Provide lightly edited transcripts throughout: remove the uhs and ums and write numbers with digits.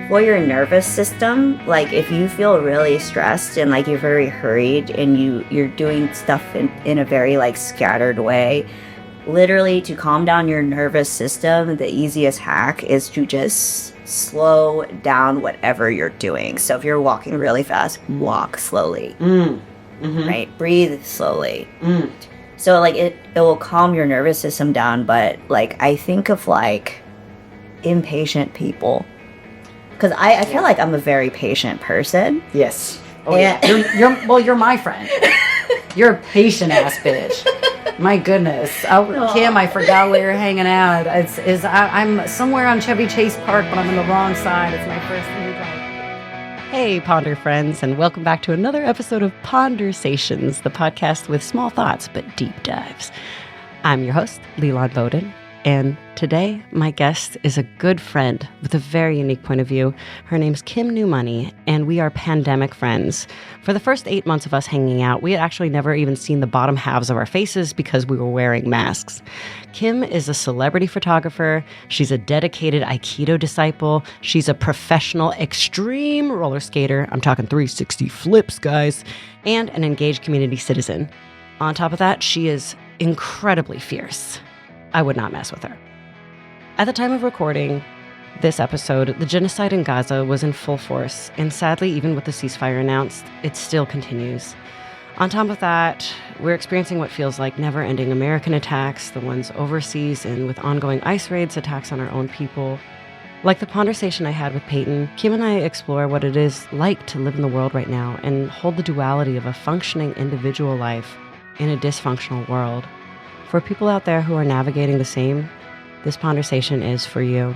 for your nervous system, like if you feel really stressed and like you're very hurried and you're doing stuff in a very like scattered way, literally to calm down your nervous system, the easiest hack is to just slow down whatever you're doing. So if you're walking really fast, walk slowly. Right? Breathe slowly. So like it will calm your nervous system down. But like I think of like impatient people, because I feel like I'm a very patient person. Yes. Oh yeah. You're my friend. You're a patient ass bitch. My goodness. Kim, I forgot where you're hanging out. I'm somewhere on Chevy Chase Park, but I'm on the wrong side. It's my first week. Hey, Ponder friends, and welcome back to another episode of Pondersations, the podcast with small thoughts but deep dives. I'm your host, Lilan Bowden, and today my guest is a good friend with a very unique point of view. Her name's Kim Newmoney, and we are pandemic friends. For the first 8 months of us hanging out, we had actually never even seen the bottom halves of our faces because we were wearing masks. Kim is a celebrity photographer. She's a dedicated Aikido disciple. She's a professional extreme roller skater. I'm talking 360 flips, guys. And an engaged community citizen. On top of that, she is incredibly fierce. I would not mess with her. At the time of recording this episode, the genocide in Gaza was in full force, and sadly, even with the ceasefire announced, it still continues. On top of that, we're experiencing what feels like never-ending American attacks, the ones overseas, and with ongoing ICE raids, attacks on our own people. Like the conversation I had with Peyton, Kim and I explore what it is like to live in the world right now and hold the duality of a functioning individual life in a dysfunctional world. For people out there who are navigating the same, this conversation is for you.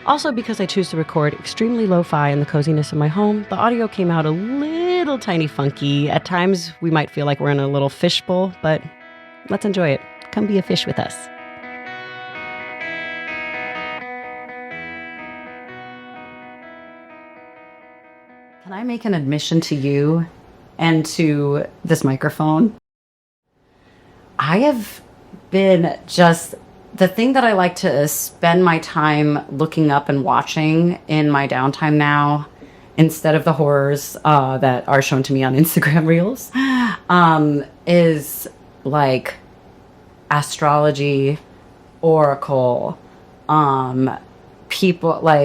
Also, because I choose to record extremely lo-fi in the coziness of my home, the audio came out a little tiny funky. At times, we might feel like we're in a little fishbowl, but let's enjoy it. Come be a fish with us. Can I make an admission to you and to this microphone? I have been just the thing that I like to spend my time looking up and watching in my downtime now, instead of the horrors that are shown to me on Instagram Reels, is like astrology, oracle, people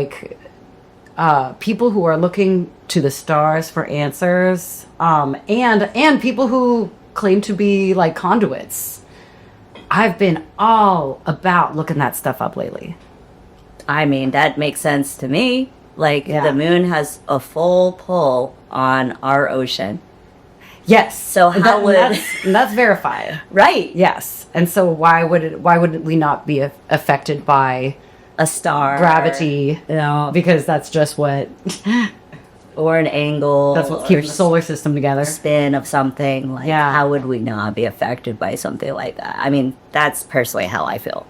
people who are looking to the stars for answers, and people who claim to be like conduits. I've been all about looking that stuff up lately. I mean, that makes sense to me. Like, Yeah. The moon has a full pull on our ocean. Yes. So how would... that's verified. Right. Yes. And so why would we not be affected by A star. gravity? You know, Because that's just what or an angle. that's what or keeps your solar system together. spin of something. Like, Yeah. how would we not be affected by something like that? I mean, that's personally how I feel.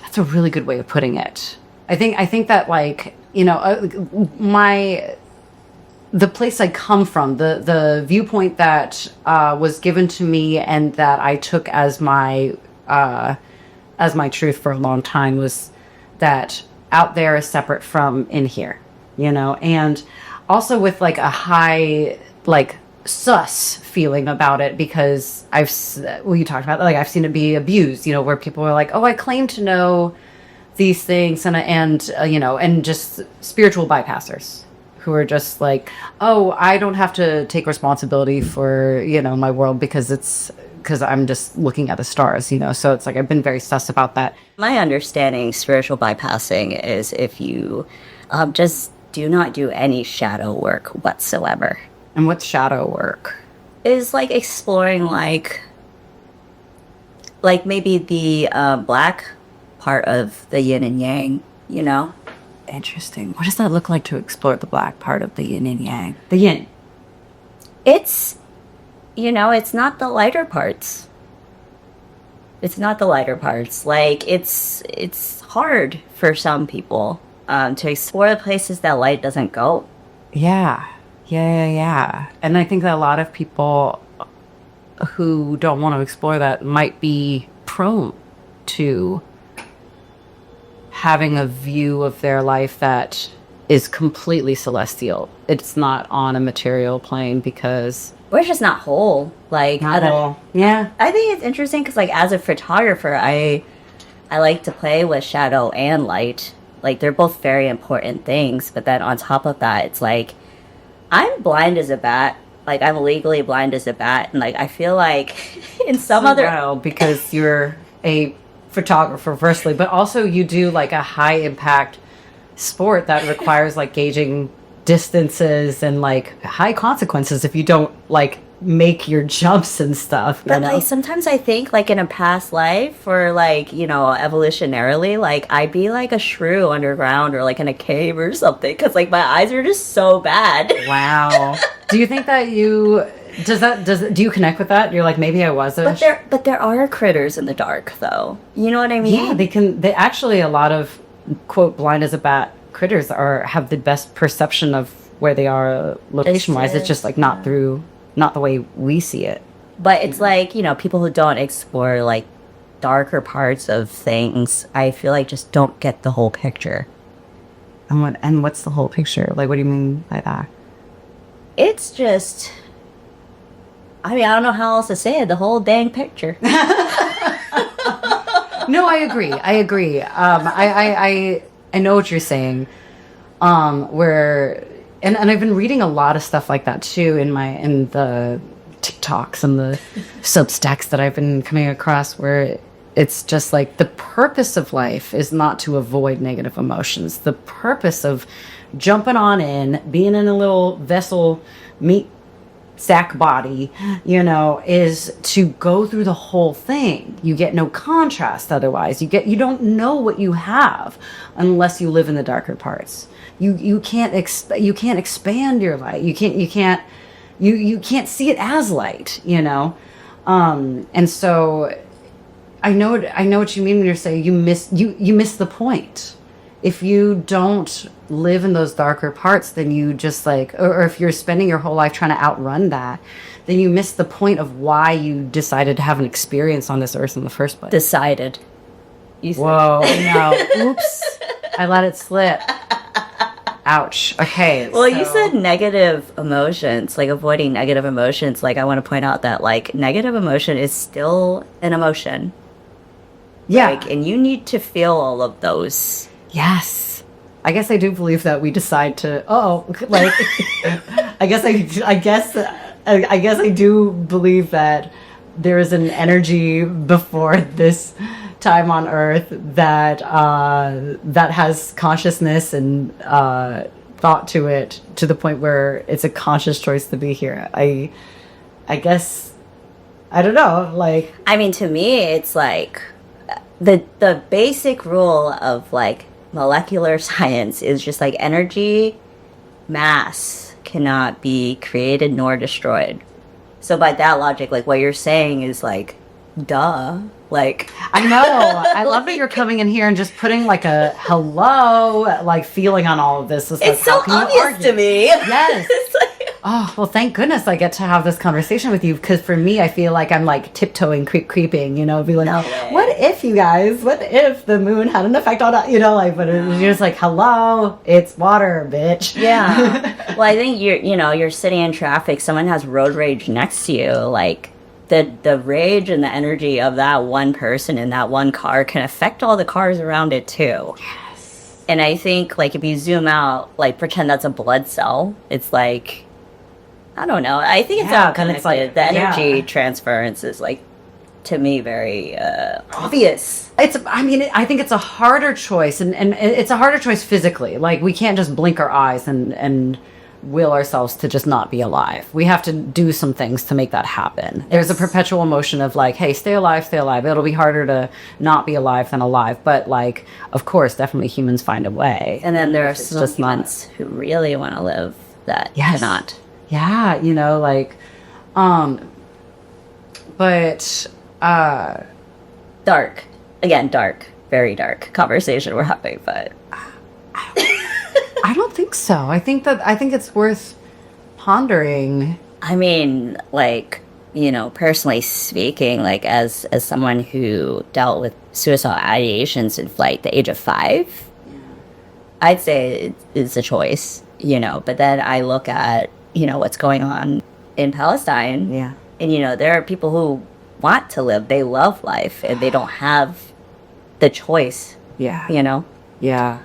That's a really good way of putting it. I think that, like, you know, the place I come from, the viewpoint that was given to me and that I took as my truth for a long time was that out there is separate from in here, you know, and also with like a high like sus feeling about it, because you talked about, like, I've seen it be abused, you know, where people are like, oh, I claim to know these things, and you know, and just spiritual bypassers who are just like, oh, I don't have to take responsibility for, you know, my world because I'm just looking at the stars, you know. So it's like I've been very sus about that. My understanding, spiritual bypassing is if you just do not do any shadow work whatsoever. And what's shadow work? Is like exploring like maybe the black part of the yin and yang, you know? Interesting. What does that look like to explore the black part of the yin and yang? The yin. It's, you know, it's not the lighter parts. It's not the lighter parts. Like, it's hard for some people to explore the places that light doesn't go. Yeah. And I think that a lot of people who don't want to explore that might be prone to having a view of their life that is completely celestial. It's not on a material plane because Or it's just not whole. Like, not at all. Yeah. I think it's interesting because, like, as a photographer, I like to play with shadow and light. Like, they're both very important things. But then on top of that, it's like, I'm blind as a bat. Like, I'm legally blind as a bat. And, like, I feel like in some other... Well, because you're a photographer, firstly, but also you do, like, a high-impact sport that requires, like, gauging distances and, like, high consequences if you don't, like, make your jumps and stuff. But, like, sometimes I think, like, in a past life or, like, you know, evolutionarily, like, I'd be, like, a shrew underground or, like, in a cave or something because, like, my eyes are just so bad. Wow. Do you think that you... do you connect with that? You're like, maybe I was a... But there are critters in the dark, though. You know what I mean? Yeah, they actually, a lot of, quote, blind as a bat critters have the best perception of where they are location-wise. It's just, like, not the way we see it. But it's like, you know, people who don't explore, like, darker parts of things, I feel like just don't get the whole picture. And what's the whole picture? Like, what do you mean by that? It's just... I mean, I don't know how else to say it. The whole dang picture. No, I agree. I know what you're saying. Where and I've been reading a lot of stuff like that too in the TikToks and the Substacks that I've been coming across, where it's just like the purpose of life is not to avoid negative emotions. The purpose of jumping on in, being in a little vessel meat sack body, you know, is to go through the whole thing. You get no contrast otherwise. You don't know what you have unless you live in the darker parts. You can't expand your light. You can't see it as light, you know. And so I know what you mean when you're saying you miss the point. If you don't live in those darker parts, then you just like, or if you're spending your whole life trying to outrun that, then you miss the point of why you decided to have an experience on this earth in the first place. Decided. Whoa, no. Oops. I let it slip. Ouch. Okay. Well, you said negative emotions, like avoiding negative emotions. Like, I want to point out that, like, negative emotion is still an emotion. Yeah. Like, and you need to feel all of those. Yes. I guess I do believe that we decide to, like, I guess I do believe that there is an energy before this time on Earth that that has consciousness and thought to it, to the point where it's a conscious choice to be here. I guess, I don't know, like... I mean, to me, it's like the basic rule of, like, molecular science is just like energy, mass cannot be created nor destroyed. So by that logic, like, what you're saying is like, duh. Like, I know. I love that you're coming in here and just putting like a hello, like, feeling on all of this. It's like, so obvious to me. Yes. It's like, oh, well, thank goodness I get to have this conversation with you, because for me, I feel like I'm like tiptoeing, creeping, you know, be like, no what if, you guys, what if the moon had an effect on, you know, like, but you're just like, hello, it's water, bitch. Yeah. Well, I think you're sitting in traffic, someone has road rage next to you, like, the rage and the energy of that one person in that one car can affect all the cars around it too. Yes. And I think, like, if you zoom out, like, pretend that's a blood cell, it's like, I don't know. I think it's all connected. It's like, the energy transference is, like, to me, very obvious. I think it's a harder choice, and it's a harder choice physically. Like, we can't just blink our eyes and will ourselves to just not be alive. We have to do some things to make that happen. Yes. There's a perpetual motion of, like, hey, stay alive. It'll be harder to not be alive than alive. But, like, of course, definitely humans find a way. And then there are just months who really want to live that cannot. Yeah, you know, like, but, dark. Again, dark. Very dark conversation we're having, but... I don't think so. I think it's worth pondering. I mean, like, you know, personally speaking, like, as someone who dealt with suicidal ideations in flight at the age of 5, I'd say it's a choice, you know, but then I look at, you know, what's going on in Palestine. Yeah. And, you know, there are people who want to live, they love life, and they don't have the choice, Yeah. you know? Yeah.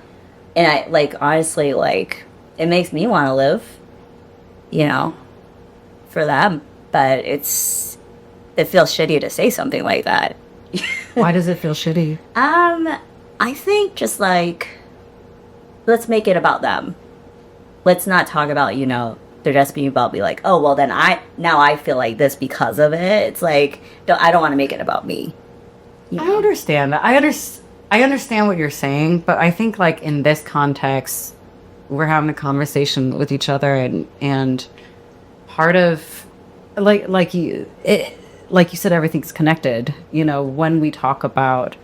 And I, like, honestly, like, it makes me want to live, you know, for them. But it feels shitty to say something like that. Why does it feel shitty? I think just like, let's make it about them. Let's not talk about, you know, they're just being about be like, oh, well, then I feel like this because of it. It's like, I don't want to make it about me. You know? I understand that. I understand what you're saying, but I think like in this context, we're having a conversation with each other, and part of like you said, everything's connected. You know, when we talk about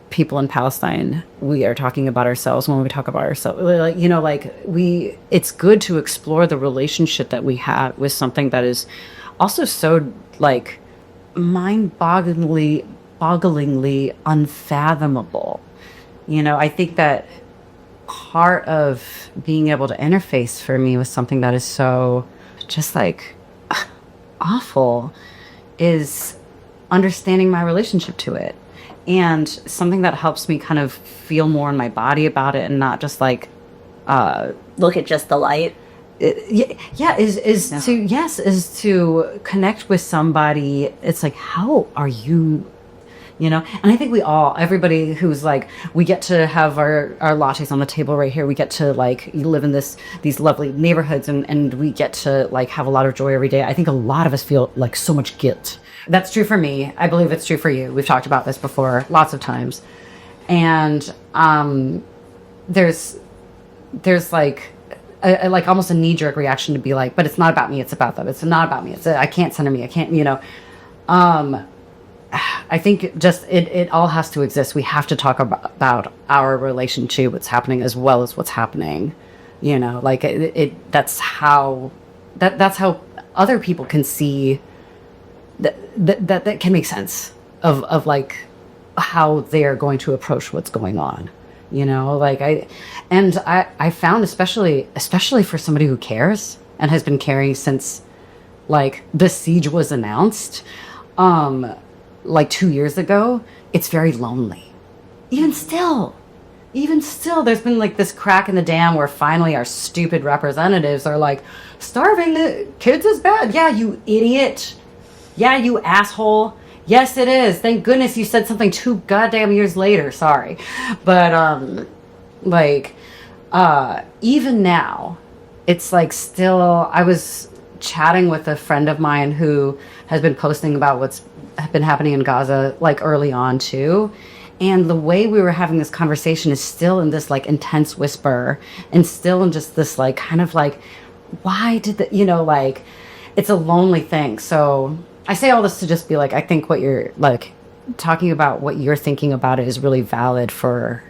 people in Palestine, we are talking about ourselves. When we talk about ourselves, like, you know, like it's good to explore the relationship that we have with something that is also so like mind-bogglingly unfathomable. You know, I think that part of being able to interface for me with something that is so just like awful is understanding my relationship to it, and something that helps me kind of feel more in my body about it, and not just like look at just the light. Is to connect with somebody. It's like, how are you? You know, and I think everybody who's like, we get to have our lattes on the table right here. We get to like live in these lovely neighborhoods, and we get to like have a lot of joy every day. I think a lot of us feel like so much guilt. That's true for me. I believe it's true for you. We've talked about this before lots of times. And there's like like almost a knee-jerk reaction to be like, but it's not about me, it's about them. It's not about me. I can't center me. I can't, you know. I think just it all has to exist. We have to talk about our relationship, what's happening, as well as what's happening. You know, like that's how other people can see that can make sense of like how they're going to approach what's going on. You know, like I found especially for somebody who cares and has been caring since like the siege was announced, like 2 years ago, it's very lonely. Even still, there's been like this crack in the dam where finally our stupid representatives are like, starving the kids is bad. Yeah, you idiot. Yeah, you asshole. Yes, it is. Thank goodness you said something 2 goddamn years later. Sorry. But, even now, it's like still, I was chatting with a friend of mine who has been posting about what's been happening in Gaza, like early on too. And the way we were having this conversation is still in this like intense whisper, and still in just this like kind of like, why did the, you know, like it's a lonely thing. So I say all this to just be like, I think what you're like talking about, what you're thinking about it is really valid for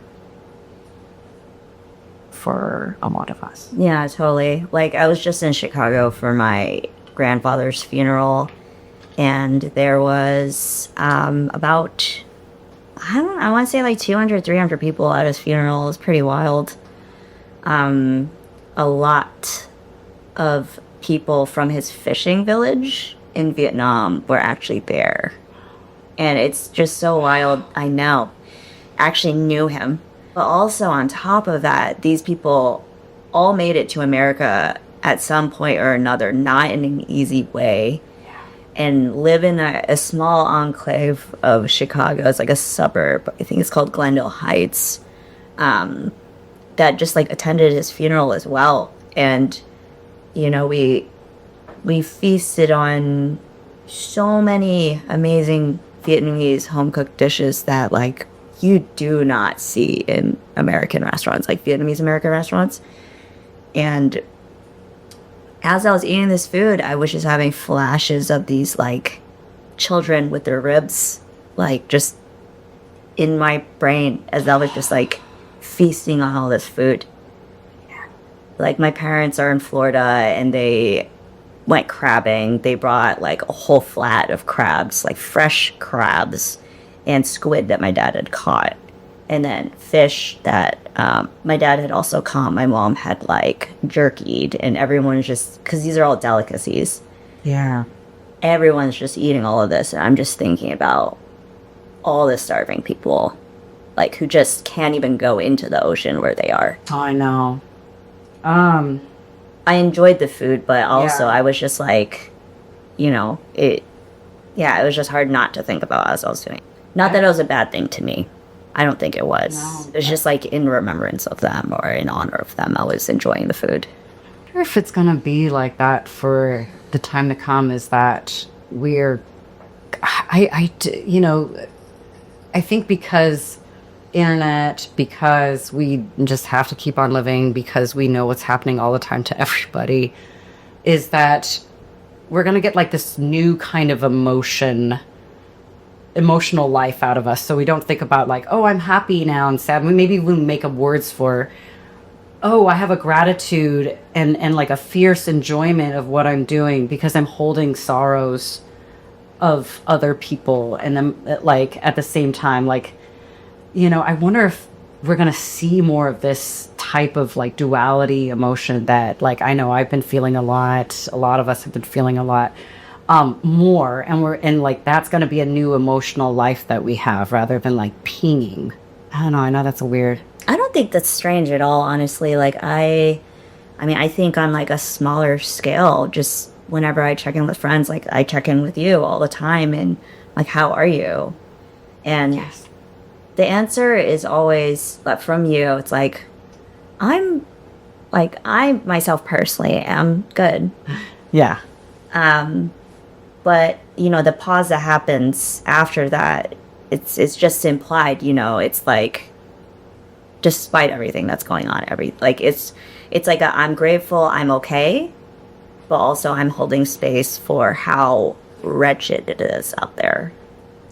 a lot of us. Yeah, totally. Like I was just in Chicago for my grandfather's funeral, and there was about, I want to say like 200, 300 people at his funeral. It was pretty wild. A lot of people from his fishing village in Vietnam were actually there. And it's just so wild. I know. Actually knew him. But also on top of that, these people all made it to America at some point or another, not in an easy way. And live in a small enclave of Chicago. It's like a suburb. I think it's called Glendale Heights. That just like attended his funeral as well. And, you know, we feasted on so many amazing Vietnamese home-cooked dishes that like you do not see in American restaurants, like Vietnamese American restaurants. And as I was eating this food, I was just having flashes of these like children with their ribs, like just in my brain as I was just like feasting on all this food. Like my parents are in Florida and they went crabbing. They brought like a whole flat of crabs, like fresh crabs and squid that my dad had caught. and then fish that my dad had also caught. My mom had like jerkied, and everyone's just, because these are all delicacies. Yeah. Everyone's just eating all of this, and I'm just thinking about all the starving people, like, who just can't even go into the ocean where they are. Oh, I know. I enjoyed the food, but also Yeah. I was just like, it was just hard not to think about as I was doing it. Not that it was a bad thing to me. I don't think it was. No. It was just like in remembrance of them or in honor of them. I was enjoying the food. I wonder if it's going to be like that for the time to come, is that I think because internet, because we just have to keep on living, because we know what's happening all the time to everybody, is that we're going to get like this new kind of emotional life out of us. So we don't think about like, oh, I'm happy now and sad. Maybe we'll make up words for, oh, I have a gratitude and like a fierce enjoyment of what I'm doing because I'm holding sorrows of other people. And then like at the same time, like, I wonder if we're going to see more of this type of like duality emotion that, like, I know I've been feeling a lot of us have been feeling a lot more, and like that's going to be a new emotional life that we have, rather than like pinging. I don't know, I know that's weird. I don't think that's strange at all, honestly. Like, I think on like a smaller scale, just whenever I check in with friends, like I check in with you all the time, and like, how are you? And Yes. the answer is always, but from you, it's like, I myself personally am good. Yeah. But, the pause that happens after that, it's just implied, it's like, despite everything that's going on, it's like I'm grateful, I'm okay, but also I'm holding space for how wretched it is out there.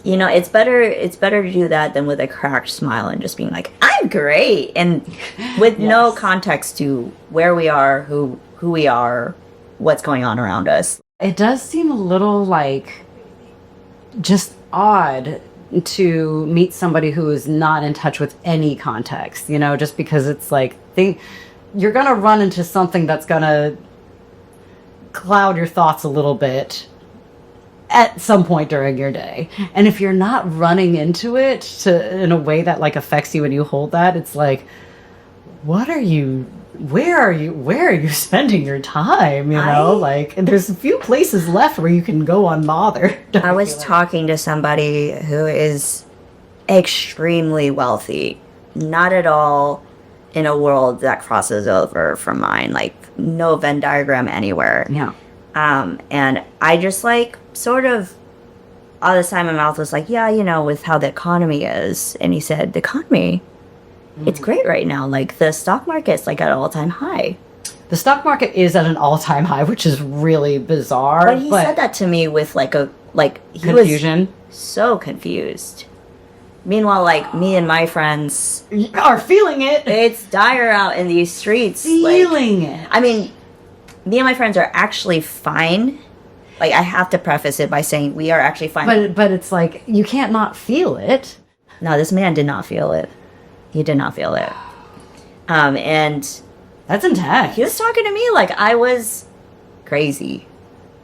It's better to do that than with a cracked smile and just being like, I'm great, and with no Yes. context to where we are, who we are, what's going on around us. It does seem a little like just odd to meet somebody who is not in touch with any context, just because it's like you're going to run into something that's going to cloud your thoughts a little bit at some point during your day. And if you're not running into it in a way that like affects you and you hold that, it's like, where are you spending your time? Like, and there's a few places left where you can go unbothered. I was talking to somebody who is extremely wealthy, not at all in a world that crosses over from mine, like no Venn diagram anywhere. Yeah. And I just like sort of all the time my mouth was like, yeah, with how the economy is. And he said, the economy, it's great right now. Like the stock market's like at an all-time high. The stock market is at an all-time high, which is really bizarre. But he said that to me with he confusion. was so confused. Meanwhile, like me and my friends Are feeling it. it's dire out in these streets. Feeling it. I mean, me and my friends are actually fine. Like, I have to preface it by saying we are actually fine. But it's like, you can't not feel it. No, this man did not feel it. He did not feel it. And That's intense. he was talking to me like I was crazy.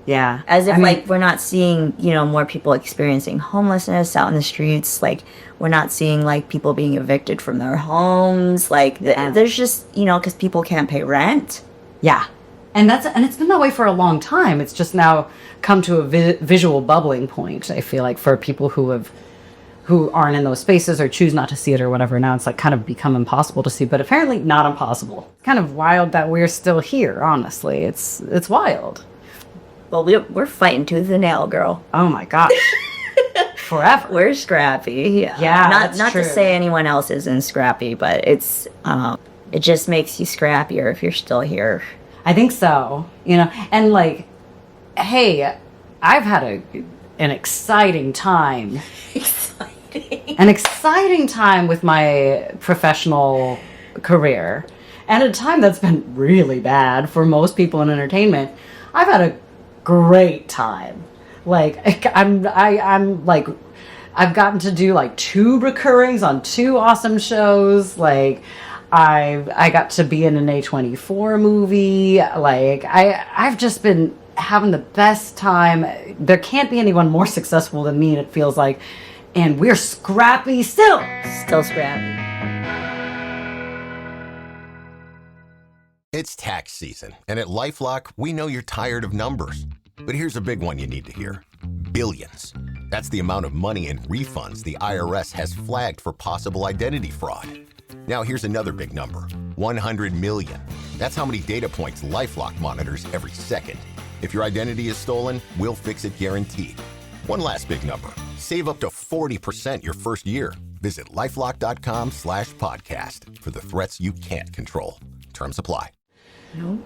Yeah. As if, I mean, like, we're not seeing, more people experiencing homelessness out in the streets. Like, we're not seeing, like, people being evicted from their homes. Like, there's just, because people can't pay rent. yeah. And it's been that way for a long time. It's just now come to a visual bubbling point, I feel like, for people who aren't in those spaces or choose not to see it or whatever. Now it's like kind of become impossible to see, but apparently not impossible. Kind of wild that we're still here, honestly. It's wild. Well, we're fighting tooth and nail, girl. Oh my gosh. Forever. We're scrappy. Yeah, Not that's true. to say anyone else isn't scrappy, but it's it just makes you scrappier if you're still here. I think so. And like, hey, I've had an exciting time. Exciting. An exciting time with my professional career, and a time that's been really bad for most people in entertainment. I've had a great time. Like, I'm like, I've gotten to do like 2 recurrings on 2 awesome shows. Like I got to be in an A24 movie. Like I've just been having the best time. There can't be anyone more successful than me, it feels like. And we're scrappy still. Still scrappy. It's tax season, and at LifeLock, we know you're tired of numbers. But here's a big one you need to hear. Billions. That's the amount of money in refunds the IRS has flagged for possible identity fraud. Now here's another big number. 100 million. That's how many data points LifeLock monitors every second. If your identity is stolen, we'll fix it guaranteed. One last big number. Save up to 40% your first year. Visit lifelock.com/podcast for the threats you can't control. Terms apply. No. Do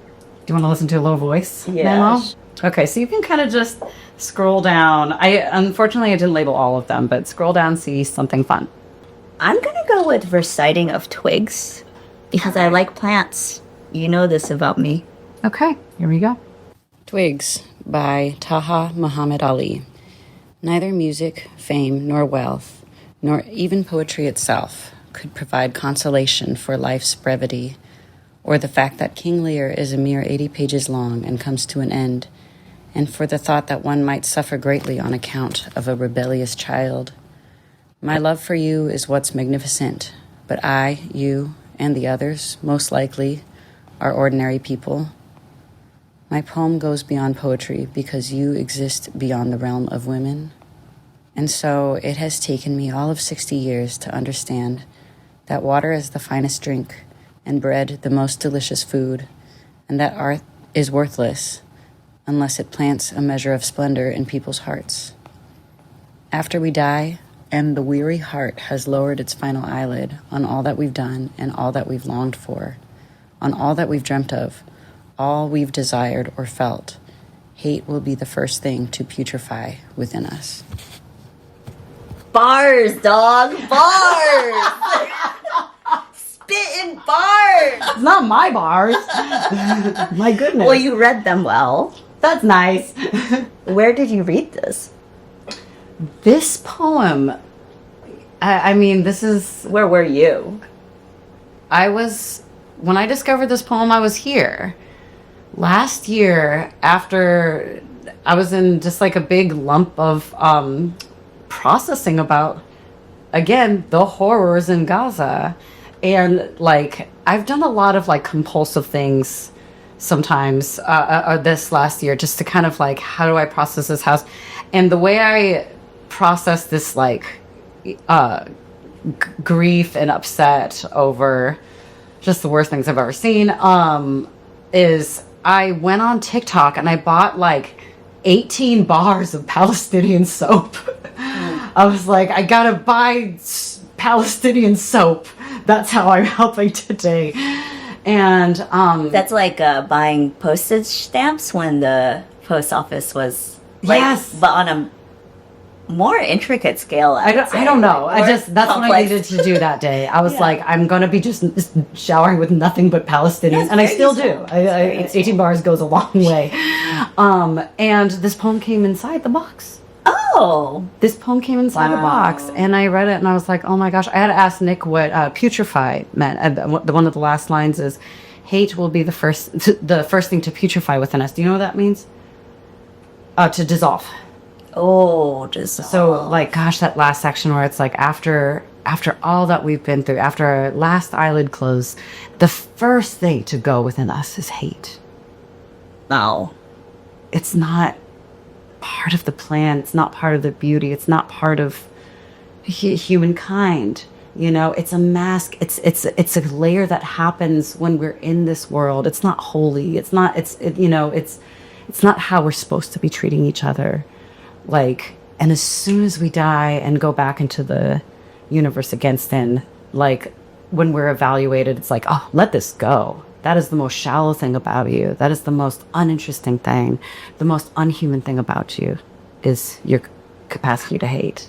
you want to listen to a low voice Yes. memo? Okay, so you can kind of just scroll down. Unfortunately I didn't label all of them, but scroll down, see something fun. I'm gonna go with reciting of twigs because I like plants. You know this about me. Okay, here we go. Twigs by Taha Muhammad Ali. Neither music, fame, nor wealth, nor even poetry itself could provide consolation for life's brevity, or the fact that King Lear is a mere 80 pages long and comes to an end, and for the thought that one might suffer greatly on account of a rebellious child. My love for you is what's magnificent, but I, you, and the others, most likely, are ordinary people. My poem goes beyond poetry because you exist beyond the realm of women. And so it has taken me all of 60 years to understand that water is the finest drink and bread the most delicious food, and that art is worthless unless it plants a measure of splendor in people's hearts. After we die, and the weary heart has lowered its final eyelid on all that we've done and all that we've longed for, on all that we've dreamt of, all we've desired or felt, hate will be the first thing to putrefy within us. Bars, dog. Bars. Spitting bars. It's not my bars. My goodness. Well, you read them well. That's nice. Where did you read this? This poem, I mean, this is... Where were you? When I discovered this poem, I was here. Last year, after I was in just like a big lump of processing about, again, the horrors in Gaza. And like, I've done a lot of like compulsive things sometimes this last year, just to kind of like, how do I process this house? And the way I process this like grief and upset over just the worst things I've ever seen is I went on TikTok and I bought like 18 bars of Palestinian soap. I was like, I gotta buy Palestinian soap. That's how I'm helping today. And That's like buying postage stamps when the post office was like, yes, but on a more intricate scale. I don't know. That's complex. what I needed to do that day. I was Yeah. like, I'm gonna be just showering with nothing but Palestinians, Yes, and I very still useful. do. 18 bars goes a long way. And this poem came inside the box. Oh, This poem came inside the Wow. box, and I read it, and I was like, oh my gosh. I had to ask Nick what putrefy meant. One of the last lines is, hate will be the first thing to putrefy within us. Do you know what that means? To dissolve. just So, like, gosh, that last section where it's like, after all that we've been through, after our last eyelid closed, the first thing to go within us is hate. no. It's not part of the plan. It's not part of the beauty. It's not part of humankind. You know, it's a mask. It's a layer that happens when we're in this world. It's not holy. It's not. It's not how we're supposed to be treating each other. Like, and as soon as we die and go back into the universe against then, like, when we're evaluated, it's like, oh, let this go. That is the most shallow thing about you. That is the most uninteresting thing. The most unhuman thing about you is your capacity to hate.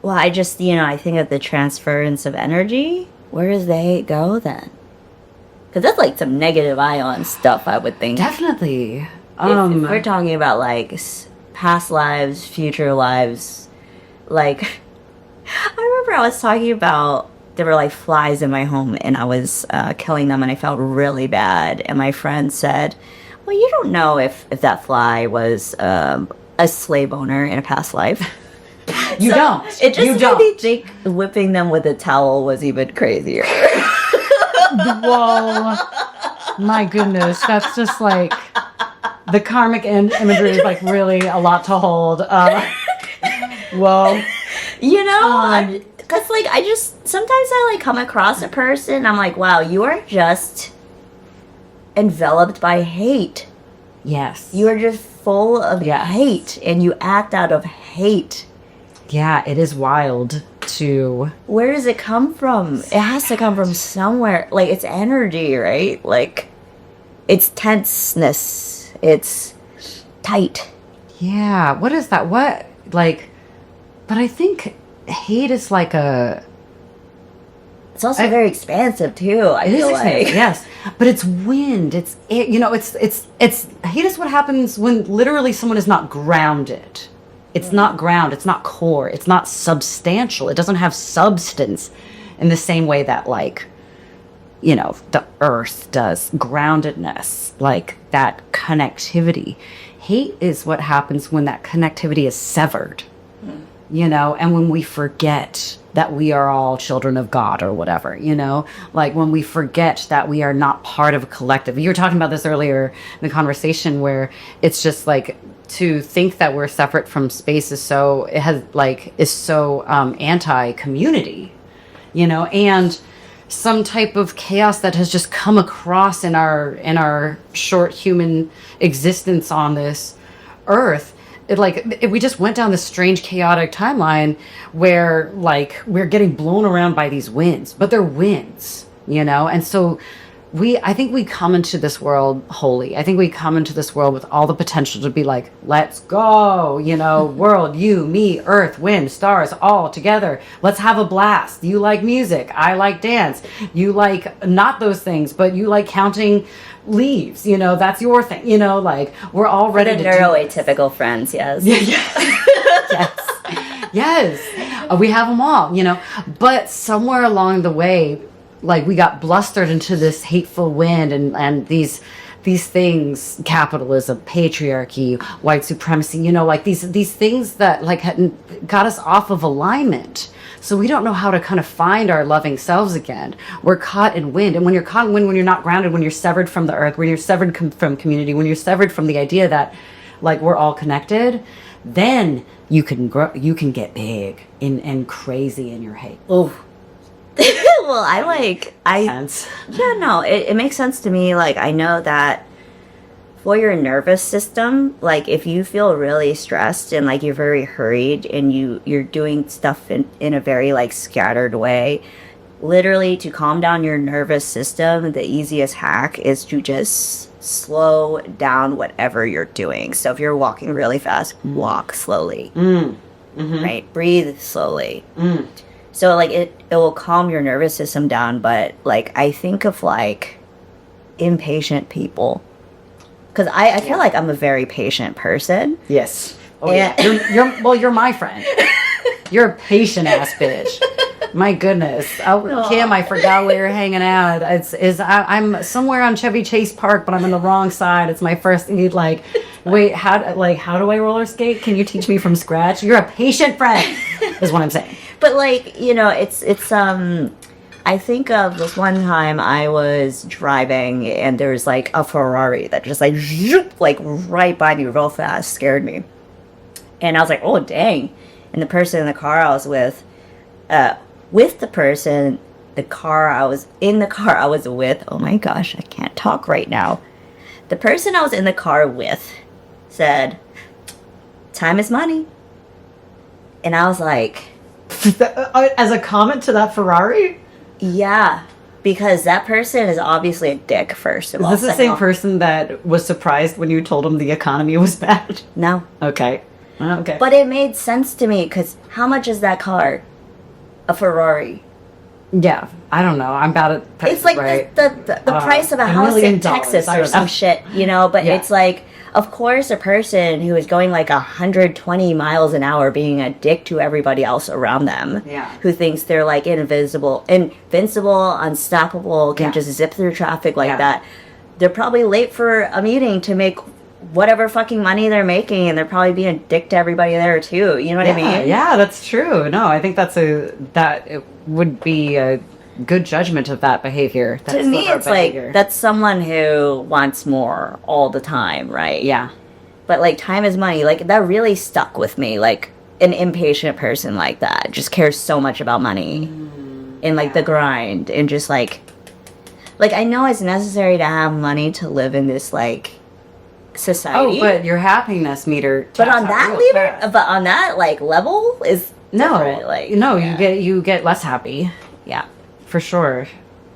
Well, I just, I think of the transference of energy. Where does the hate go then? Because that's like some negative ion stuff, I would think. Definitely. If we're talking about like past lives, future lives. Like, I remember I was talking about there were like flies in my home and I was killing them and I felt really bad. And my friend said, well, you don't know if that fly was a slave owner in a past life. You don't. It just You made don't. me think whipping them with a towel was even crazier. Whoa. My goodness. That's just like the karmic imagery is like really a lot to hold. Whoa. You know? Because, like, sometimes I, like, come across a person and I'm like, wow, you are just enveloped by hate. Yes. You are just full of hate and you act out of hate. Yeah, it is wild to... Where does it come from? It has to come from somewhere. Like, it's energy, right? Like, it's tenseness. It's tight. Yeah, what is that? What, like... But I think hate is like a... It's also very expansive, too, I feel like. Yes, but it's wind. It's hate is what happens when literally someone is not grounded. It's not ground. It's not core. It's not substantial. It doesn't have substance in the same way that, like, you know, the earth does. Groundedness, like that connectivity. Hate is what happens when that connectivity is severed, you know, and when we forget that we are all children of God or whatever, you know, like when we forget that we are not part of a collective. You were talking about this earlier in the conversation where it's just like to think that we're separate from space is so, it has like, is so anti-community, you know, and some type of chaos that has just come across in our short human existence on this earth. We just went down this strange chaotic timeline where like we're getting blown around by these winds, but they're winds, you know? And so I think we come into this world holy. I think we come into this world with all the potential to be like, let's go, you know, world, you, me, earth, wind, stars, all together. Let's have a blast. You like music. I like dance. You like not those things, but you like counting leaves, you know, that's your thing, you know, like we're all ready to neuroatypical friends, yes. Yes. We have them all, you know, but somewhere along the way, like we got blustered into this hateful wind and these things, capitalism, patriarchy, white supremacy, you know, like these things that like got us off of alignment. So we don't know how to kind of find our loving selves again. We're caught in wind. And when you're caught in wind, when you're not grounded, when you're severed from the earth, when you're severed from community, when you're severed from the idea that like we're all connected, then you can grow, you can get big and crazy in your hate. Oh. Well, it makes sense to me. Like, I know that for your nervous system, like if you feel really stressed and like you're very hurried and you're doing stuff in a very like scattered way, literally to calm down your nervous system, the easiest hack is to just slow down whatever you're doing. So if you're walking really fast, walk slowly, right? Breathe slowly. So like it will calm your nervous system down. But like I think of like impatient people, because I feel like I'm a very patient person. Yes. Oh, yeah. You're my friend. You're a patient ass bitch. My goodness. Kim, I forgot we were hanging out. I'm somewhere on Chevy Chase Park, but I'm on the wrong side. It's my first need. Like, wait, how do I roller skate? Can you teach me from scratch? You're a patient friend, is what I'm saying. But like, you know, it's I think of this one time I was driving and there was like a Ferrari that just like zoop, like right by me real fast, scared me. And I was like, oh dang. And the person in the car I was with the person, the car I was with, oh my gosh, I can't talk right now. The person I was in the car with said, time is money. And I was like, as a comment to that Ferrari? Yeah, because that person is obviously a dick, first of all. Is this the same person that was surprised when you told him the economy was bad? No. Okay. But it made sense to me, because how much is that car? A Ferrari. Yeah, I don't know. I'm about it. It's like the price of a house in Texas or some shit, you know? But it's like, of course, a person who is going like 120 miles an hour being a dick to everybody else around them, who thinks they're like invincible, unstoppable, can just zip through traffic like that, they're probably late for a meeting to make whatever fucking money they're making, and they're probably being a dick to everybody there too. You know what I mean? Yeah, that's true. No, I think that it would be a good judgment of that behavior. To me, it's behavior. Like that's someone who wants more all the time, right? Yeah. But like time is money. Like that really stuck with me. Like an impatient person like that just cares so much about money and like the grind and just like I know it's necessary to have money to live in this like society. Oh, but your happiness meter. But on that like level is different. Like you get less happy. Yeah. For sure.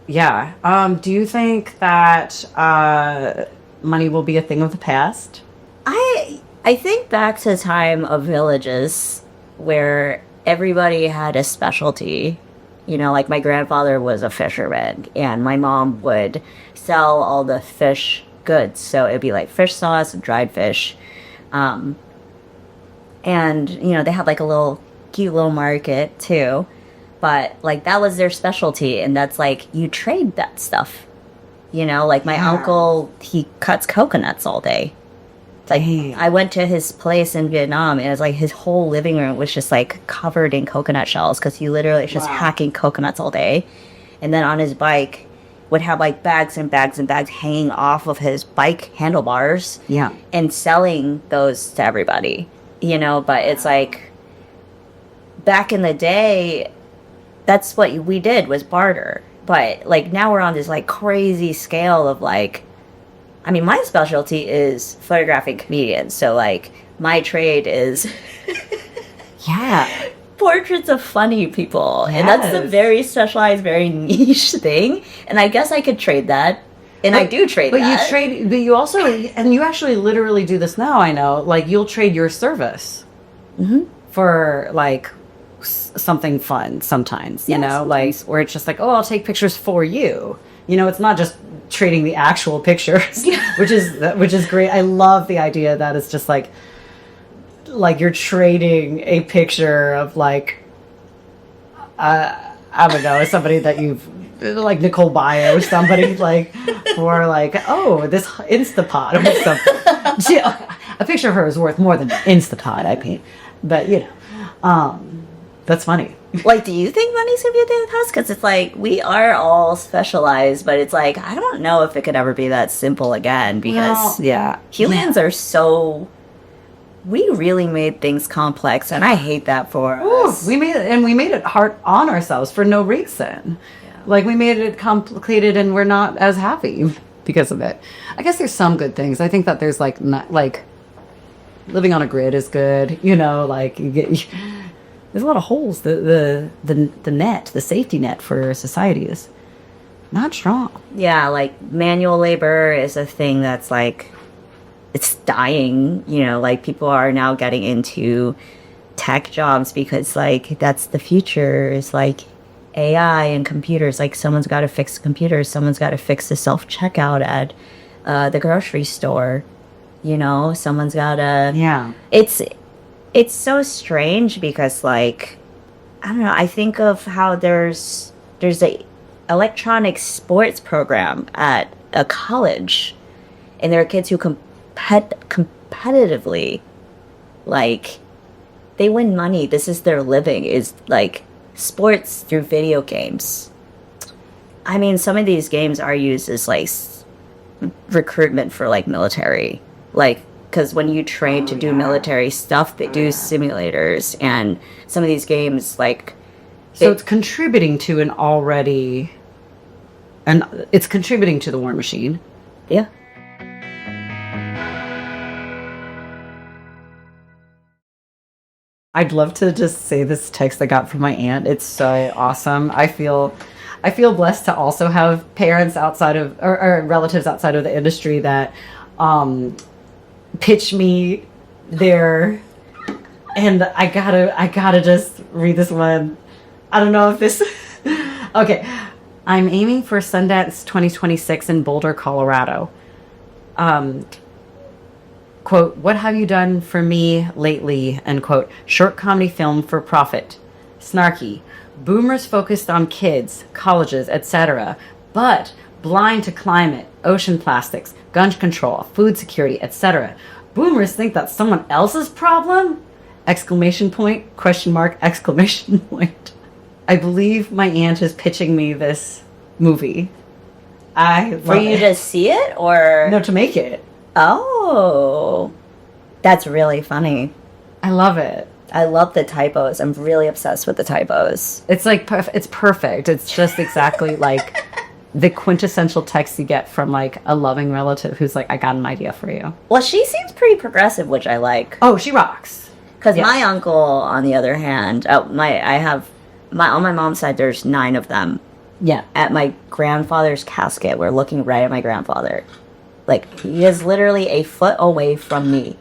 Yeah. Do you think that money will be a thing of the past? I think back to the time of villages where everybody had a specialty. You know, like my grandfather was a fisherman, and my mom would sell all the fish goods. So it'd be like fish sauce and dried fish. And, you know, they had like a cute little market too. But, like, that was their specialty, and that's, like, you trade that stuff. You know, like, my uncle, he cuts coconuts all day. It's like, I went to his place in Vietnam, and it's like his whole living room was just, like, covered in coconut shells, because he literally is just hacking coconuts all day. And then on his bike, would have, like, bags and bags and bags hanging off of his bike handlebars. Yeah. And selling those to everybody, you know, but it's like, back in the day, that's what we did was barter. But like now we're on this like crazy scale of like, I mean, my specialty is photographing comedians. So like my trade is portraits of funny people. Yes. And that's a very specialized, very niche thing. And I guess I could trade that. And I do trade that. But you also, and you actually literally do this now, I know. Like you'll trade your service for like something fun sometimes, you know, like where it's just like, oh, I'll take pictures for you. You know, it's not just trading the actual pictures, which is great. I love the idea that it's just like you're trading a picture of like, I don't know, somebody that you've like Nicole Byer or somebody like for like, oh, this Instapot or something. A picture of her is worth more than Instapot I paint, but you know, that's funny. Like, do you think money's gonna be a thing of the past? Because it's like we are all specialized, but it's like I don't know if it could ever be that simple again. Because humans are so. We really made things complex, and I hate that for us. We made it hard on ourselves for no reason. Yeah. Like we made it complicated, and we're not as happy because of it. I guess there's some good things. I think that there's like living on a grid is good. You know, like you get. There's a lot of holes. The net, the safety net for society is not strong. Yeah, like manual labor is a thing that's like, it's dying. You know, like people are now getting into tech jobs because like that's the future is like AI and computers. Like someone's got to fix computers. Someone's got to fix the self-checkout at the grocery store. You know, someone's got to... Yeah. It's so strange because, like, I don't know, I think of how there's a electronic sports program at a college, and there are kids who competitively, like, they win money. This is their living, is, like, sports through video games. I mean, some of these games are used as, like, recruitment for, like, military. Like, because when you train to do military stuff, they do simulators, and some of these games, like... So it's contributing to it's contributing to the war machine. Yeah. I'd love to just say this text I got from my aunt. It's so awesome. I feel blessed to also have parents outside of, or relatives outside of the industry that... pitch me there, and I gotta just read this one. I don't know if this okay. I'm aiming for Sundance 2026 in Boulder, Colorado. quote, "What have you done for me lately?" End quote. Short comedy film for profit. Snarky. Boomers focused on kids, colleges, etc., but blind to climate, ocean plastics, gun control, food security, etc. Boomers think that's someone else's problem? Exclamation point, question mark, exclamation point. I believe my aunt is pitching me this movie. For you to see it, or No, to make it. Oh, that's really funny. I love it. I love the typos. I'm really obsessed with the typos. It's like it's perfect. It's just exactly like the quintessential text you get from like a loving relative who's like, "I got an idea for you." Well, she seems pretty progressive, which I like. Oh, she rocks. Because Yes. my uncle, on the other hand, on my mom's side, there's 9 of them. Yeah. At my grandfather's casket, we're looking right at my grandfather. Like, he is literally a foot away from me.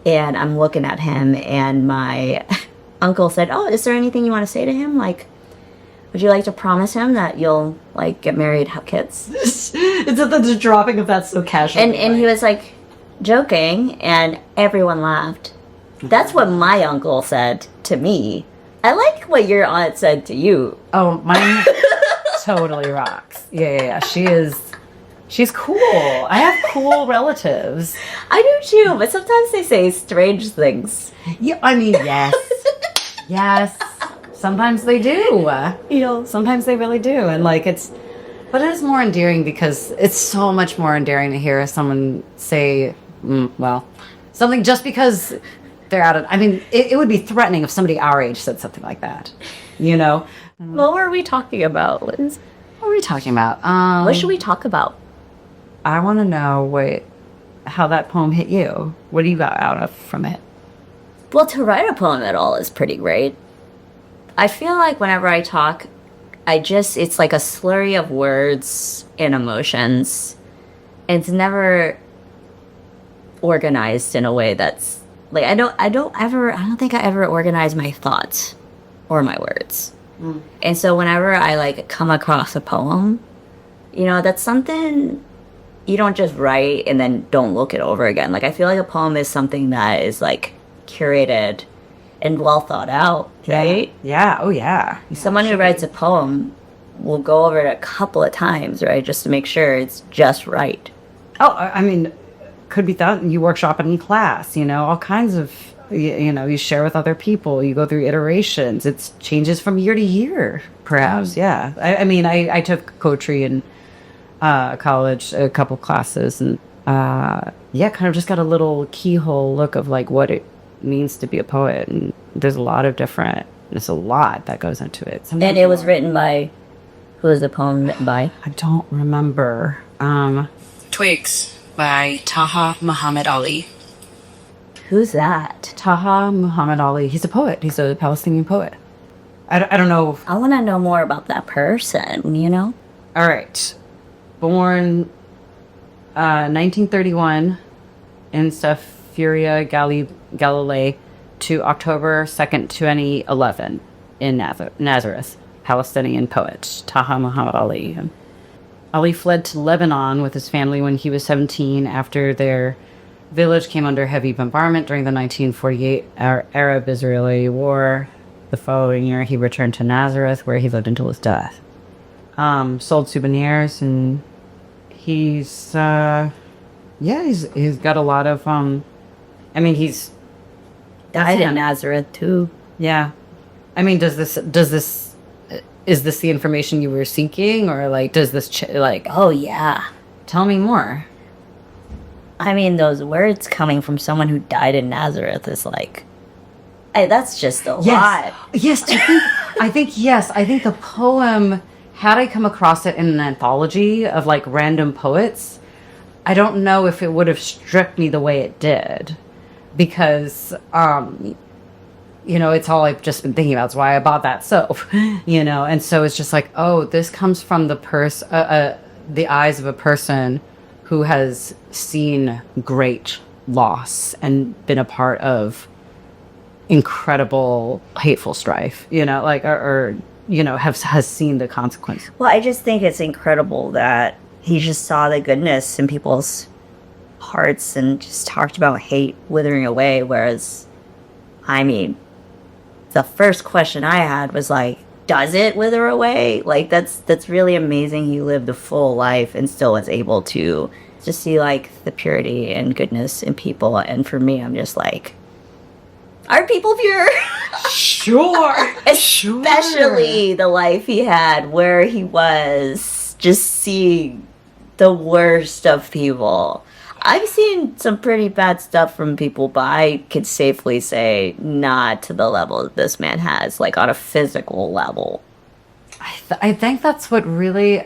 And I'm looking at him, and my uncle said, "Oh, is there anything you want to say to him? Like, would you like to promise him that you'll, like, get married, have kids?" It's the dropping of that so casually. And he was, like, joking, and everyone laughed. That's what my uncle said to me. I like what your aunt said to you. Oh, mine totally rocks. Yeah. She's cool. I have cool relatives. I do too, but sometimes they say strange things. Yeah, I mean, yes. Yes. Sometimes they do. You know, Sometimes they really do. And like but it is more endearing because it's so much more endearing to hear someone say, something just because they're out of, I mean, it would be threatening if somebody our age said something like that, you know? what were we talking about, Liz? What are we talking about? What should we talk about? I want to know how that poem hit you. What do you got out of from it? Well, to write a poem at all is pretty great. I feel like whenever I talk, it's like a slurry of words and emotions. It's never organized in a way that's like, I don't think I ever organize my thoughts or my words. And so whenever I like come across a poem, you know, that's something you don't just write and then don't look it over again. Like, I feel like a poem is something that is like curated and well thought out, right? Yeah. Oh, yeah. Someone who writes a poem will go over it a couple of times, right? Just to make sure it's just right. Oh, I mean, could be that you workshop it in class, you know, all kinds of, you know, you share with other people, you go through iterations. It changes from year to year, perhaps. Yeah. I mean, I took poetry in college, a couple classes, and kind of just got a little keyhole look of like what it means to be a poet. And there's a lot that goes into it. And it was written by, who was the poem written by? I don't remember. Twigs by Taha Muhammad Ali. Who's that? Taha Muhammad Ali. He's a poet. He's a Palestinian poet. I don't know. I want to know more about that person, you know? All right. Born 1931 in Scrappier, Galilee, to October 2nd, 2011 in Nazareth. Palestinian poet, Taha Muhammad Ali. Ali fled to Lebanon with his family when he was 17 after their village came under heavy bombardment during the 1948 Arab-Israeli War. The following year, he returned to Nazareth, where he lived until his death. Sold souvenirs, and he's got a lot of, he's Died in Nazareth, too. Yeah. I mean, is this the information you were seeking, or like, does this, Oh, yeah. tell me more. I mean, those words coming from someone who died in Nazareth is like, hey, that's just a lot. Yes, I think the poem, had I come across it in an anthology of like random poets, I don't know if it would have struck me the way it did, because you know, it's all I've just been thinking about. It's why I bought that soap, you know. And so it's just like, oh, this comes from the eyes of a person who has seen great loss and been a part of incredible hateful strife, you know, like, or you know, has seen the consequence. Well, I just think it's incredible that he just saw the goodness in people's parts and just talked about hate withering away, whereas, I mean, the first question I had was like, does it wither away? Like, that's really amazing. He lived a full life and still was able to just see, like, the purity and goodness in people. And for me, I'm just like, are people pure? Sure. Especially the life he had where he was just seeing the worst of people. I've seen some pretty bad stuff from people, but I could safely say not to the level that this man has, like on a physical level. I think that's what really,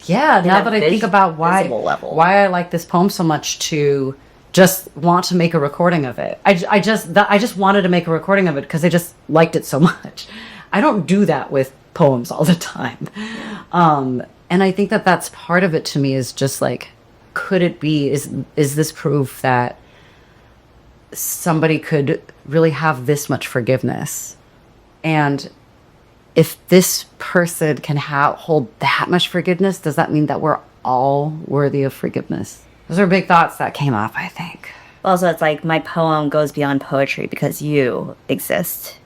yeah, now that I think about why I like this poem so much, to just want to make a recording of it. I just wanted to make a recording of it because I just liked it so much. I don't do that with poems all the time. And I think that that's part of it to me, is just like, could it be, is this proof that somebody could really have this much forgiveness? And if this person can hold that much forgiveness, does that mean that we're all worthy of forgiveness? Those are big thoughts that came up, I think. Also, it's like my poem goes beyond poetry because you exist.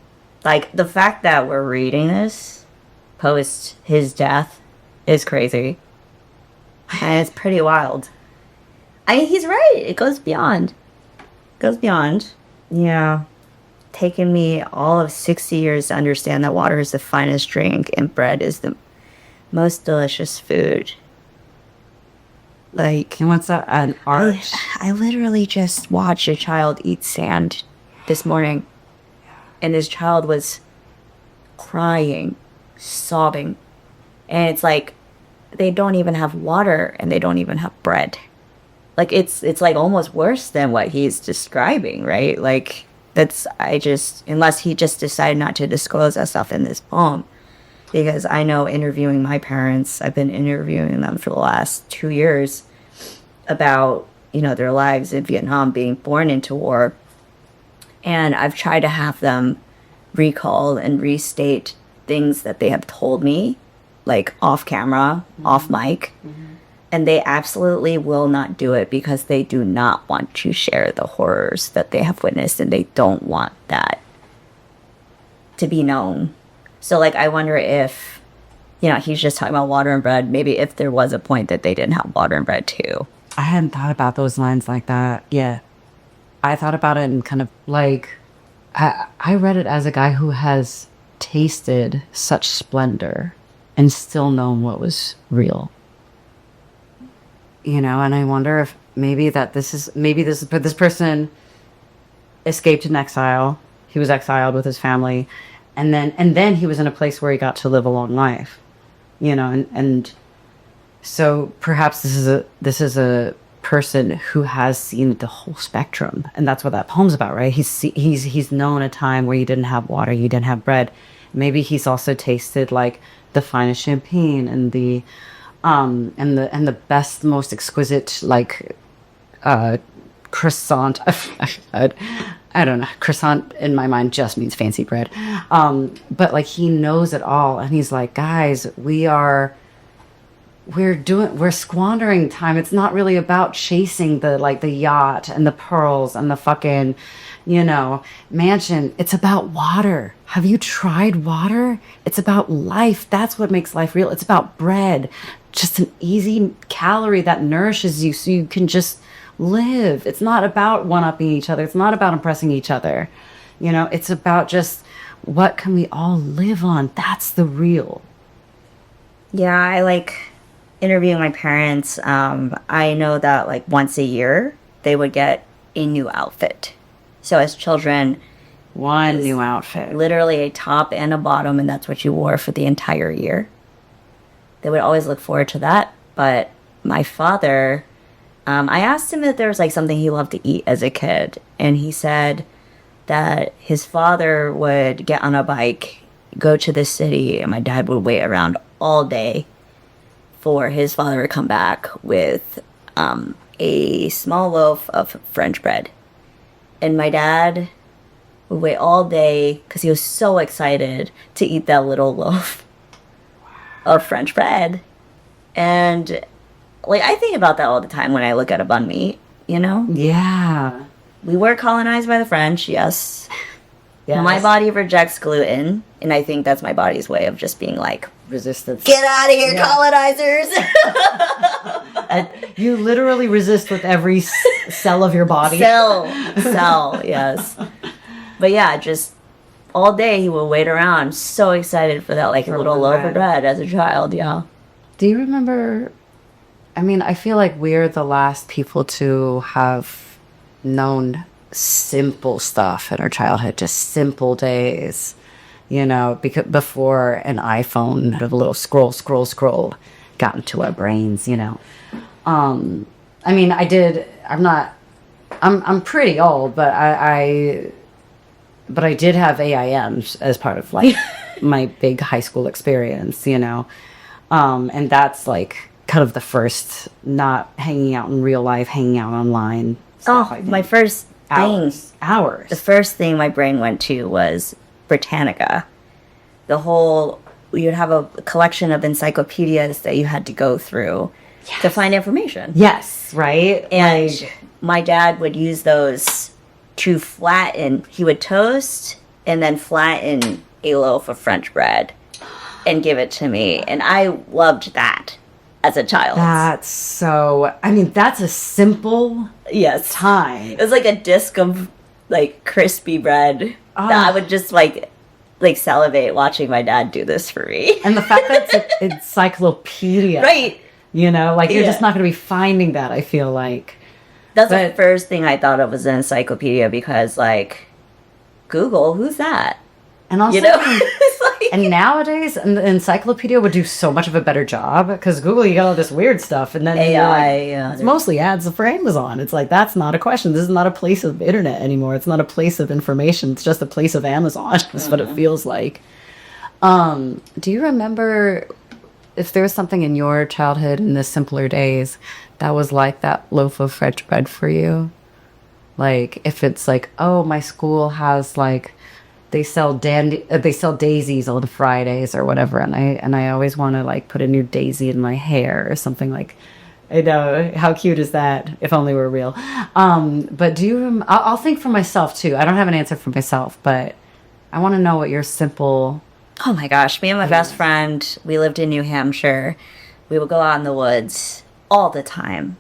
Like, the fact that we're reading this post his death is crazy. And it's pretty wild. I mean, he's right. It goes beyond. It goes beyond. Yeah. Taken me all of 60 years to understand that water is the finest drink and bread is the most delicious food. Like, And what's that? An art? I literally just watched a child eat sand this morning. And this child was crying, sobbing. And it's like, they don't even have water and they don't even have bread. Like, it's like almost worse than what he's describing, right? Like, unless he just decided not to disclose that stuff in this poem. Because I know, interviewing my parents, I've been interviewing them for the last 2 years about, their lives in Vietnam, being born into war. And I've tried to have them recall and restate things that they have told me, like off camera, off mic. And they absolutely will not do it because they do not want to share the horrors that they have witnessed, and they don't want that to be known. So, like, I wonder if, he's just talking about water and bread. Maybe if there was a point that they didn't have water and bread too. I hadn't thought about those lines like that. Yeah. I thought about it and kind of like, I read it as a guy who has tasted such splendor and still known what was real. And I wonder if maybe this person escaped in exile. He was exiled with his family, and then he was in a place where he got to live a long life, and so perhaps this is a person who has seen the whole spectrum, and that's what that poem's about, right? He's known a time where you didn't have water, you didn't have bread. Maybe he's also tasted like the finest champagne and the best, most exquisite, like, croissant. I don't know. Croissant in my mind just means fancy bread. But like, he knows it all, and he's like, guys, we're squandering time. It's not really about chasing the yacht and the pearls and the fucking, mansion. It's about water. Have you tried water? It's about life. That's what makes life real. It's about bread. Just an easy calorie that nourishes you so you can just live. It's not about one-upping each other. It's not about impressing each other. It's about just, what can we all live on? That's the real. Yeah, I like interviewing my parents. I know that like once a year they would get a new outfit. So as children, one new outfit, literally a top and a bottom, and that's what you wore for the entire year. They would always look forward to that. But my father, I asked him if there was like something he loved to eat as a kid, and he said that his father would get on a bike, go to the city, and my dad would wait around all day for his father to come back with a small loaf of French bread. And my dad would wait all day because he was so excited to eat that little loaf of French bread. And like, I think about that all the time when I look at a bun meat, you know? Yeah. We were colonized by the French, yes. Yes. My body rejects gluten, and I think that's my body's way of just being like, Resistance. get out of here, Yeah. colonizers! You literally resist with every cell of your body. Sell, yes. But yeah, just all day he would wait around, so excited for that like For little one loaf bread. of bread as a child, yeah. Do you remember? I mean, I feel like we're the last people to have known simple stuff in our childhood, just simple days, you know, because before an iPhone, a little scroll got into our brains, you know. I mean, I'm pretty old, but I did have AIMs as part of like my big high school experience, you know. And that's like kind of the first not hanging out in real life, hanging out online. Stuff, I think. My first thing, Hours. the first thing my brain went to was Britannica. You'd have a collection of encyclopedias that you had to go through to find information. Yes, right? And Like, my dad would use those to he would toast and then flatten a loaf of French bread and give it to me. And I loved that as a child. that's a simple Yes. time. It was like a disc of like crispy bread that I would just like salivate watching my dad do this for me. And the fact that it's an encyclopedia. Right. You know, like you're Yeah. just not going to be finding that, I feel like. That's But- the first thing I thought of was an encyclopedia because like Google, who's that? And also, You know? It's like, and nowadays, an encyclopedia would do so much of a better job because Google, you got all this weird stuff, and then you're AI, like, yeah. it's mostly ads for Amazon. It's like that's not a question. This is not a place of internet anymore. It's not a place of information. It's just a place of Amazon. That's what it feels like. Do you remember if there was something in your childhood in the simpler days that was like that loaf of French bread for you? Like if it's like, oh, my school has like. They sell daisies on Fridays or whatever, and I always want to like put a new daisy in my hair or something like. I know, how cute is that? If only were real. But do you? I'll think for myself too. I don't have an answer for myself, but I want to know what your simple. oh my gosh, me and my best friend, we lived in New Hampshire. We would go out in the woods all the time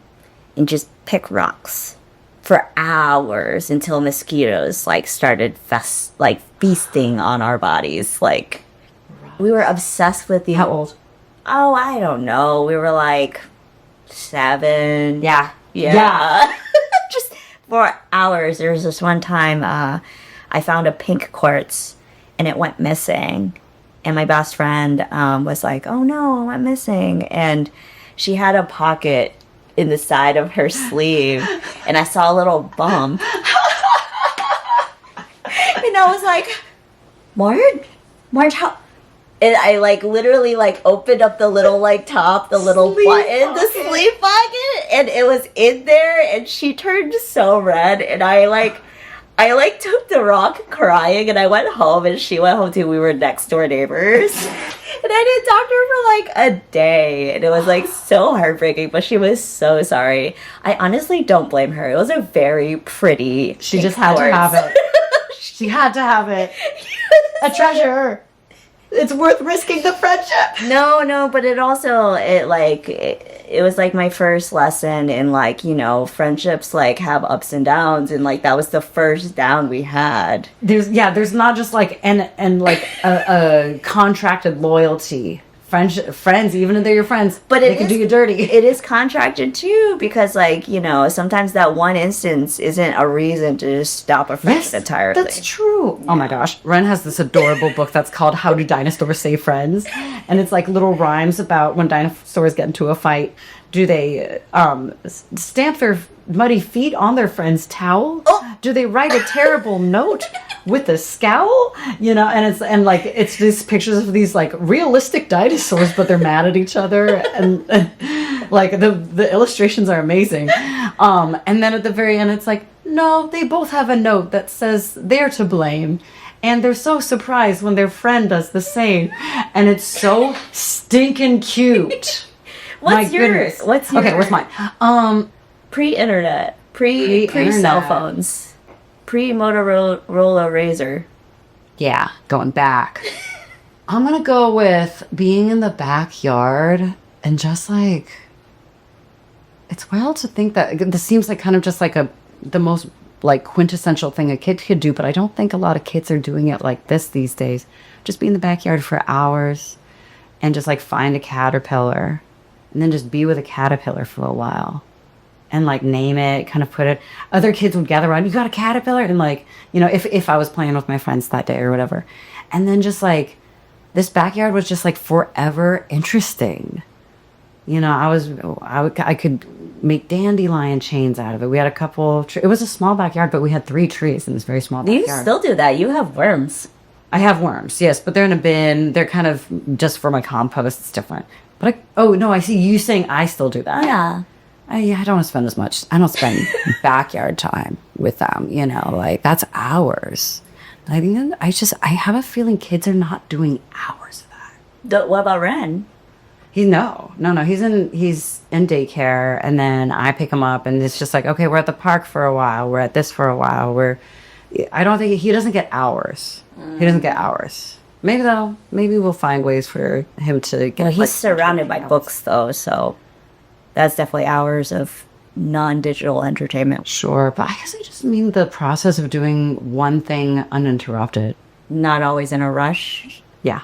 and just pick rocks for hours until mosquitoes like started feasting on our bodies. Like we were obsessed with the How old? Oh, I don't know. We were like 7. Yeah. Yeah. Just for hours. There was this one time I found a pink quartz and it went missing. And my best friend was like, oh no, it went missing. And she had a pocket in the side of her sleeve. And I saw a little bump. And I was like, Marge, how? And I like literally like opened up the little like top, the little button, the sleeve pocket, and it was in there. And she turned so red, and I took the rock crying, and I went home, and she went home too. We were next door neighbors, and I didn't talk to her for like a day, and it was like so heartbreaking. But she was so sorry. I honestly don't blame her. It was a very pretty. She just had to have it. She had to have it. A treasure. It's worth risking the friendship. No, but it was like my first lesson in like, you know, friendships like have ups and downs, and like that was the first down we had. There's not just like and like a contracted loyalty. Friends, even if they're your friends, But they can do you dirty. It is contracted too, because like, you know, sometimes that one instance isn't a reason to just stop a friendship entirely. That's true. Oh my gosh. Ren has this adorable book that's called How Do Dinosaurs Save Friends? And it's like little rhymes about when dinosaurs get into a fight. Do they stamp their muddy feet on their friend's towel? Oh. Do they write a terrible note with a scowl? You know, and it's these pictures of these like realistic dinosaurs, but they're mad at each other, and like the illustrations are amazing. And then at the very end, it's like, no, they both have a note that says they're to blame. And they're so surprised when their friend does the same. And it's so stinking cute. What's My yours? goodness. What's yours? Okay, what's mine? Pre-internet. Pre cell Pre-internet. phones. Pre Motorola Razor. Yeah, going back. I'm going to go with being in the backyard and just like, it's wild to think that this seems like kind of just like the most like quintessential thing a kid could do, but I don't think a lot of kids are doing it like this these days. Just be in the backyard for hours and just like find a caterpillar and then just be with a caterpillar for a while and like name it, kind of put it. Other kids would gather around, you got a caterpillar? And like, you know, if I was playing with my friends that day or whatever. And then just like, this backyard was just like forever interesting. You know, I could make dandelion chains out of it. We had a couple, it was a small backyard, but we had 3 trees in this very small You backyard. still do that. You have worms. I have worms, yes, but they're in a bin. They're kind of just for my compost. It's different. But oh no, I see you saying I still do that. Yeah. I don't spend as much. I don't spend backyard time with them. You know, like that's hours. I think I have a feeling kids are not doing hours of that. What about Ren? No. He's in daycare, and then I pick him up, and it's just like, okay, we're at the park for a while. We're at this for a while. I don't think he doesn't get hours. He doesn't get hours. Maybe we'll find ways for him to get. Well, he's surrounded by books, though, so that's definitely hours of non-digital entertainment. Sure, but I guess I just mean the process of doing one thing uninterrupted. Not always in a rush. Yeah.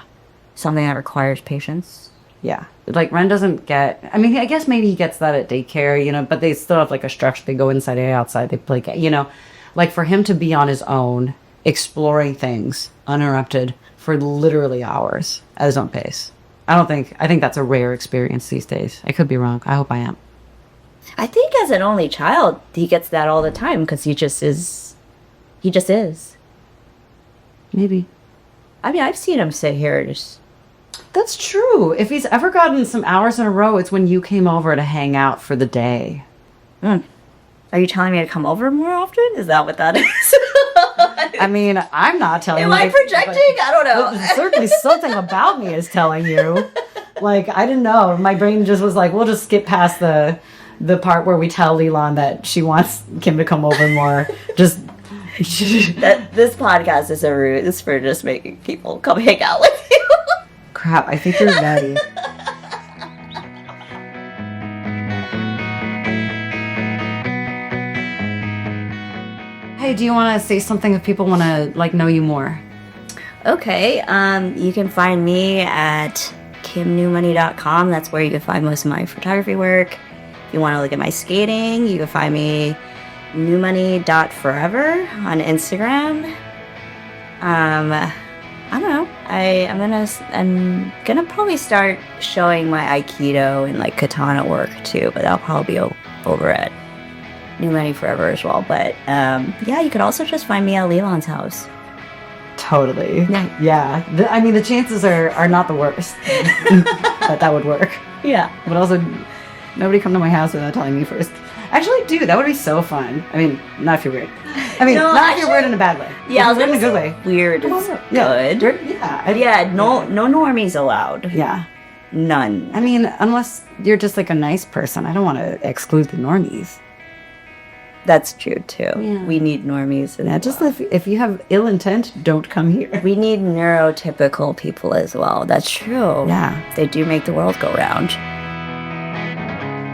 Something that requires patience. Yeah. Like Ren doesn't get, I mean, I guess maybe he gets that at daycare, you know, but they still have like a structure. They go inside, outside, they play, you know, like for him to be on his own, exploring things uninterrupted for literally hours at his own pace. I think that's a rare experience these days. I could be wrong. I hope I am. I think as an only child, he gets that all the time because he just is. Maybe. I mean, I've seen him sit here just. That's true. If he's ever gotten some hours in a row, it's when you came over to hang out for the day. Are you telling me to come over more often? Is that what that is? I mean, I'm not telling you. Am I projecting? I don't know. Certainly something about me is telling you. Like, I didn't know. My brain just was like, we'll just skip past the part where we tell Lilan that she wants Kim to come over more. Just... This podcast is a ruse for just making people come hang out with you. Crap, I think you're ready. Hey, do you want to say something if people want to, like, know you more? Okay, you can find me at kimnewmoney.com. That's where you can find most of my photography work. If you want to look at my skating, you can find me newmoney.forever on Instagram. I don't know. I'm gonna probably start showing my Aikido and like katana work too, but that'll probably be over at New Money Forever as well. But yeah, you could also just find me at Lilan's house. Totally. Yeah. Yeah. I mean, the chances are not the worst that would work. Yeah. But also, nobody come to my house without telling me first. Actually, dude, that would be so fun. I mean, not if you're weird. I mean, No, not if you're weird in a bad way. Yeah, I was in a gonna good say way. weird Come is on, good. Yeah. Yeah, no normies allowed. Yeah. None. I mean, unless you're just like a nice person. I don't want to exclude the normies. That's true too. Yeah. We need normies. Yeah, just if you have ill intent, don't come here. We need neurotypical people as well. That's true. Yeah. They do make the world go round.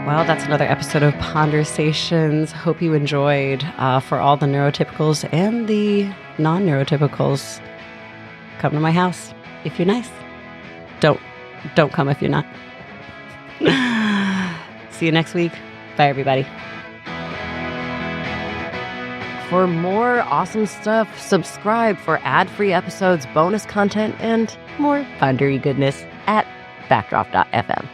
Well, that's another episode of Pondersations. Hope you enjoyed. For all the neurotypicals and the non-neurotypicals, come to my house if you're nice. Don't come if you're not. See you next week. Bye, everybody. For more awesome stuff, subscribe for ad-free episodes, bonus content, and more pondery goodness at backdrop.fm.